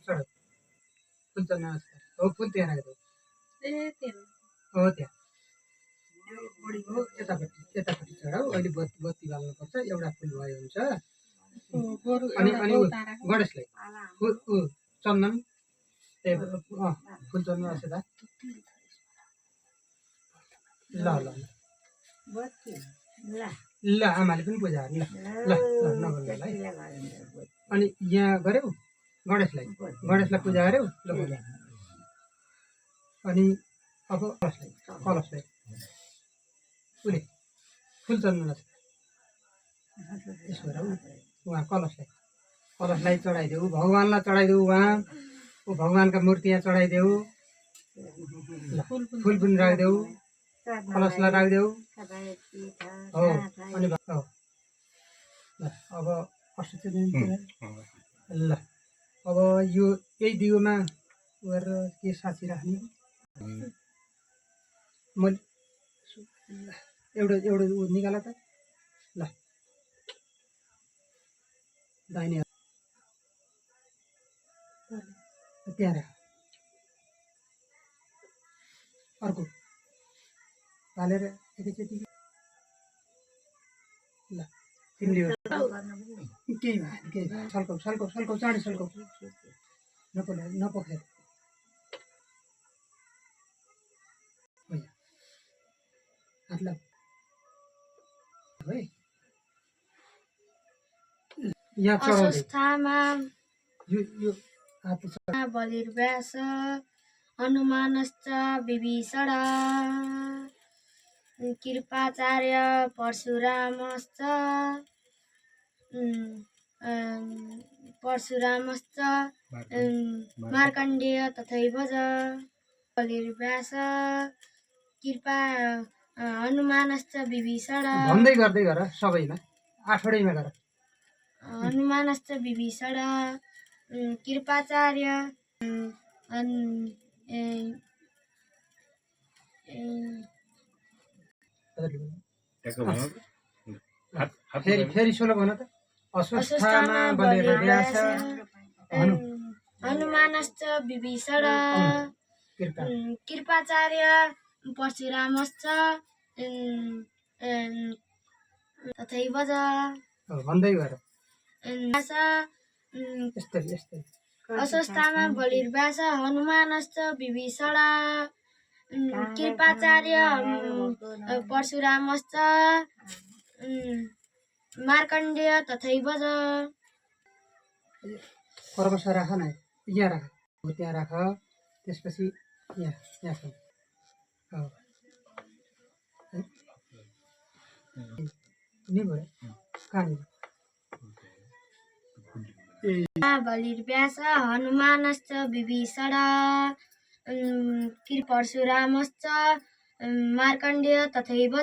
चढ फुल चढ्न नमस्कार हो फुल त्यहाँ राख्दो हो त्यहाँ हो यतापट्टि चढाऊ अहिले बत्ती बाल्नुपर्छ एउटा फुल भयो हुन्छ अनि अनि गणेशलाई चन्दन ए फुल चढ्नु असेदा ल ल ल आमाले पनि पूजा ल ल ल नगर्नु है अनि यहाँ गऱ्यौ गणेशलाई पूजा गऱ्यौ ल बोला अनि अब कलशलाई उसले फुल चढ्नु नछ त्यसो भएर उहाँ कलशलाई चढाइदेऊ भगवान्लाई चढाइदेऊ उहाँ भगवान्का मूर्ति यहाँ चढाइदेऊ ल फुल पनि राखिदेऊ कलशलाई राखिदेऊ हो अनि अब ल अब यो यही दिगोमा गरेर के साँची राख्ने मैले एउटा निकाल त ल दाहिने त्यहाँ राख अर्को हालेर एकैचोटि ल तिमीले केही भयो सल्काउ चाँडै सल्काउ नपखाएर हात लाऊ है यहाँ चढाउँदै बलिर्व्यास हनुमानश्च विभीषण कृपाचार्य परशुरामश्च मार्कण्डेय तथैव बलिर्व्यास कृपा हनुमानश्च विभीषण भन्दै गर्दै गर सबैमा आठवटैमा गर हनुमानश्च विभीषण कृपाचार्य फेरि सोलो भन त अश्वत्थामा बलिर्व्यास हनुमानश्च विभीषण कृपाचार्य परशुरामश्च तथैव भन्दै गर अश्वत्थामा बलिर्व्यास हनुमानश्च विभीषण कृपाचार्य परशुरामश्च मार्कण्डेय तथैव कर्मश राख न यहाँ राख हो त्यहाँ राख त्यसपछि यहाँ छ नि भयो कहाँनिर बलिर्व्यास हनुमानश्च विभीषण परशुरामश्च मार्कण्डेय तथैव